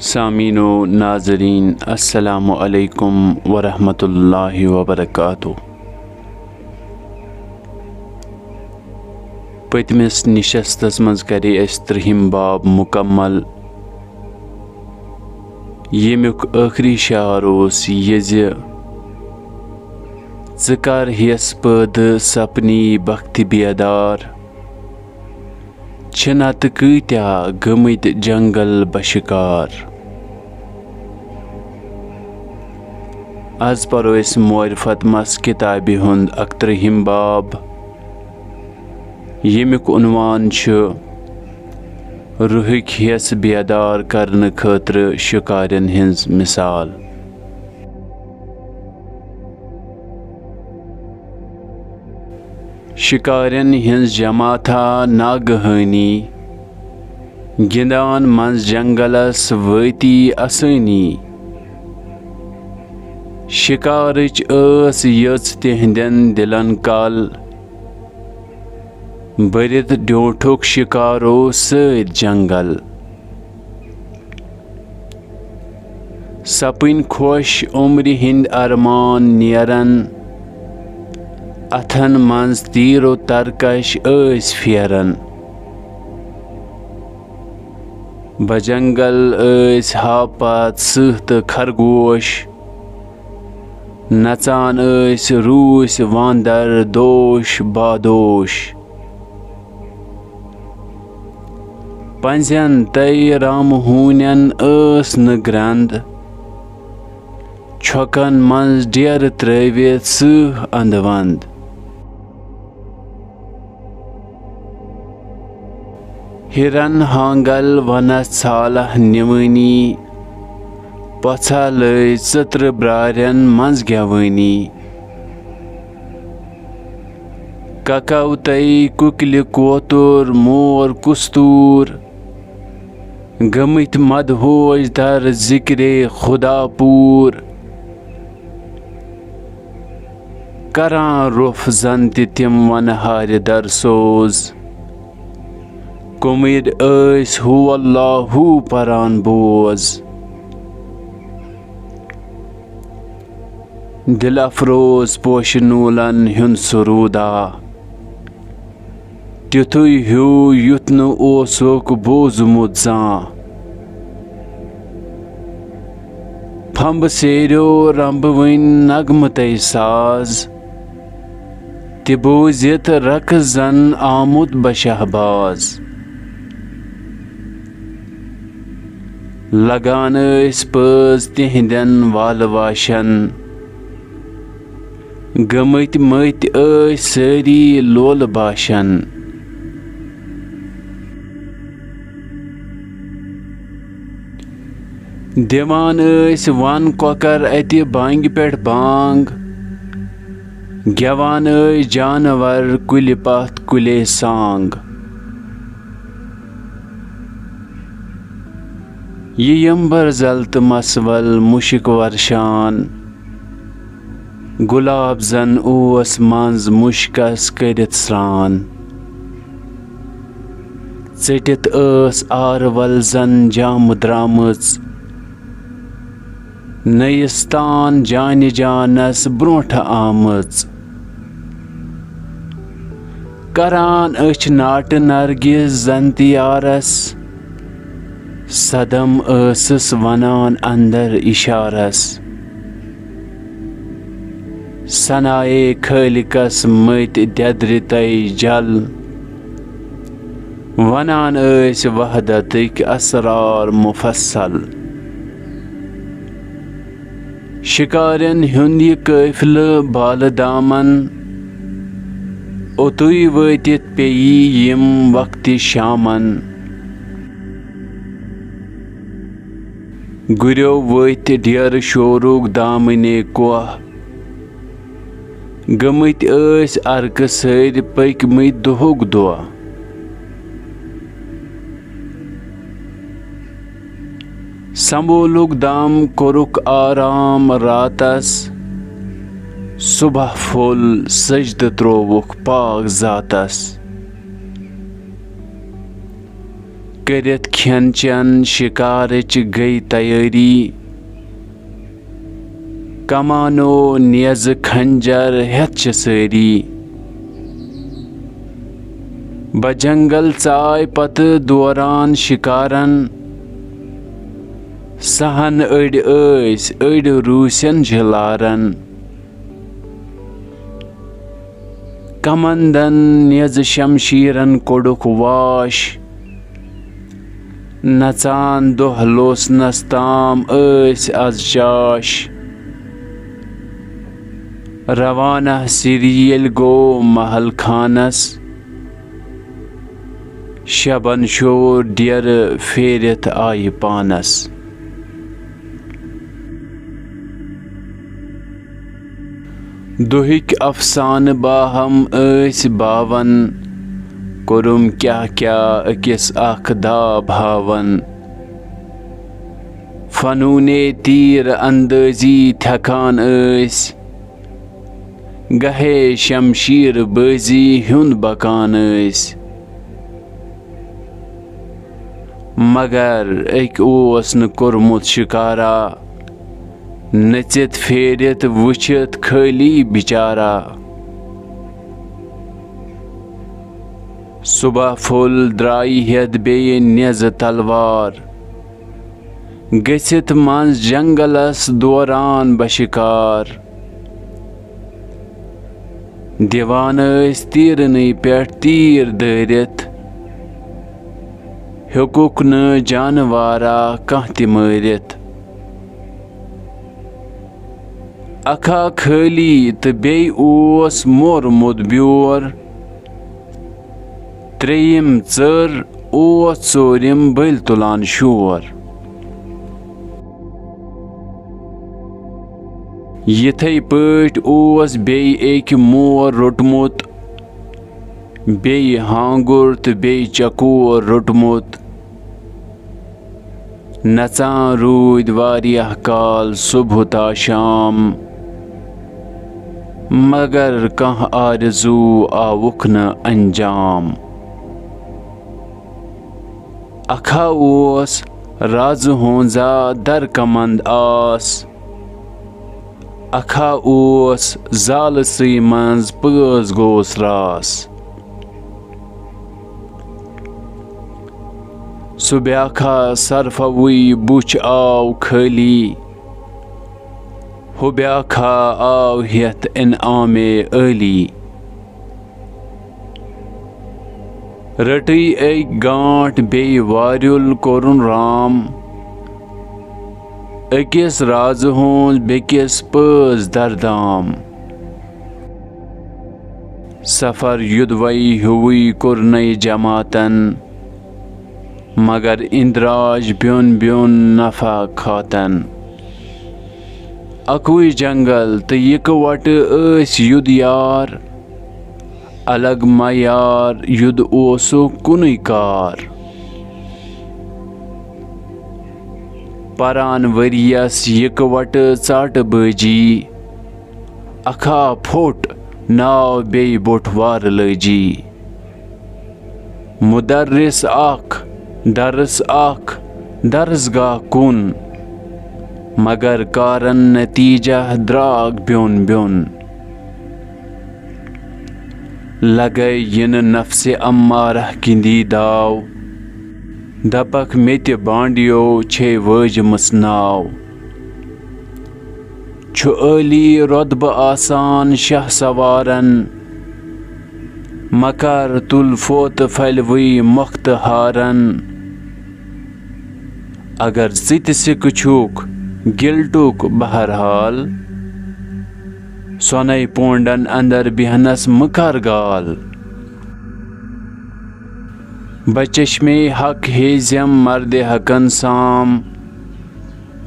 सामीनो नाज़रीन अस्सलामु अलैकुम वरहमतुल्लाहि वबरकातुहू। पतमिस निशस्तस मज करे त्रिहिम बाब मुकम्मल। येमुक आखरी शार ओस ये ज़ कर हेस पद सपनी बख्त बेदार, छनत कत्या गमित जंगल बशिकार। आज परो इस मोरफत मस किताबि हुंद अक्तरहिम बाब। येमुक उन्वान रुहिक हेस बेदार करने खतर शिकारन हिंज मिसाल। शिकारन हिंज जमाथा नागहानी, गिंदान मंज जंगलस वती आसानी। शिकारच यच तिहंदन दिलन कल, बरित ड्योठुक शिकारो सद जंगल। सपन खुश उम्र हिंद अरमान नेरन, अथन मंज तीरो तरकश फेरन। बजंगल हापत सह खरगोश, नचान रूस वांदर दोश बादोश। पंजन तय राम हूनन न ग्रंद, छकन मंज डेर त्रवित सह अंदवंद। हिरन हांगल वनस सालह निवनी, पछा लय चत्र ब्रारन मंज गवनी। ककव तय कुकल कोतुर मोर कुस्तूर, गमित मदहोश दर जिक्रे खुदापूर। करान रुफ जन तिम वनहार दर सोज, कुमिर हु अल्लाहु परान बोज। दिल अफरोज पोशनूलन हुन सुरूदा, तिथुय हू युत न ओसुक बोजमुत जां। फंब सेरो रंबवन नगमतय साज, तिबोजित रकजन आमुद बशहबाज। लगान पज तिहंदन वाल वाशन, गमित मत सारी लोल बाशन। दिवान वन कोकर अति बांग पे बांग, गेवान जानवर कुल पथ कुले सांग। ये यंबर जल्त मसवल मुशिक वर्शान, गुलाब जन ओस मंज मुश्कस करित स्रान। चटित आरवल जन जाम द्रामच, नयस्तान जान जानस ब्रोठ आमच। करान अच नाट नरगिस जन तियारस, सदम असस वनान अंदर इशारस। सनाए खालिकस मत ददर तय जल, वनान वहदतिक असरार मुफस्सल। शिकारन हुंद यह काफिल बाल दामन, ओतुय वतित पेयी यम वक्त शामन। गुर्यो वत डेर शोरुक दामने कोह, गमित अर्क सर पकमित दुहुक दुआ। संबोलुक दाम कोरुक आराम रातस, सुबह फुल सजद त्रोवुक पाक जातस। करित खेन चन शिकारच गई तैयारी कमानो नेज खंजर हेत सारी बजंगल चाय पत दौरान शिकारन सहन अड़ रूसन झलारन कमंदन नेज शमशीरन कोडुक वाश नचान दोह लोसनस ताम आज चाश रवाना सिरियल गो महल खानस शबन शोर डियर फेरित आय पानस दुहिक अफसान बाहम बावन कोरुम क्या क्या अकिस आखदा भावन फनूने तीर अंदाजी थकान गहे शमशीर बाजी हुन बकान मगर एक ओस न कोरमुत शिकारा नचित फेरित वुचित खाली बिचारा सुबह फुल द्राई हेद बे नेज तलवार गसित मंज जंगलस दौरान बशिकार दिवान तीरन पे तीर दरित हेकुक न जानवारा कह ति मारित अखा खाली तो बे ओस मोरमुत ब्योर त्रेयिम चर ओस चोरिम बल तुलान शोर यिथै पट ओस बे एक मोर रोटमुत बे हांगुर तो बे चकोर रोटमुत नचान रूद वारियाह काल सुबह ता शाम मगर कह आरजू आवुक न अंजाम अखा ओस राज होंजा दर कमंद आस अखा ओस जाल सी मंज पज गोस रास सुब्याखा सरफवुई बुच आव खाली हुब्याखा आव हेत इनामे अली रटी एक गांठ बे वारुल कोरुन राम अकिस राज हों बेकिस पज दरदाम सफर युदवई हुई कुरनई जमातन मगर इंद्राज ब्योन ब्योन नफा खातन अकुई जंगल तो इकवट युद यार अलग मयार युद ओसु कुन कार परान वरियस इकवट चाट बजी अखा फोट नाव बे बोटवार लजी मुदर्रिस आख दरस आख दर्सगाह कुन मगर कारन नतीजा द्राग ब्योन ब्योन लगे यन नफ्से अम्मारह किंदी दाव दपक मेत बांडियो छे वज मसनाव छु अली रोदब आसान शाह सवारन मकर तुल फोत फलवी मुख्त हारन अगर जित सिक छुक गिल्टुक बहरहाल सोनई पोंडन अंदर बिहनस मकर गाल बचश्मे हक हेजम मर्द हकन साम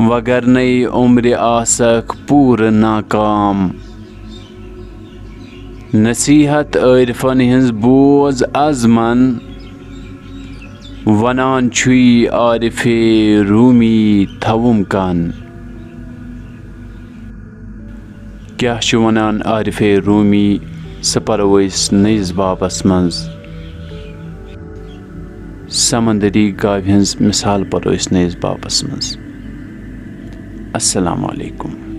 वगर नई उम्र आसक पूर नाकाम नसीहत आरिफन हिंज बोज अजमन वनान छुई आरिफे रूमी थवुम कान क्या वनान आरिफे रूमी सपरवैस नईस बाबस मंज समंदरी गावि हंस मिसाल परो इस नयिस बाबस मज। अस्सलामु अलैकुम।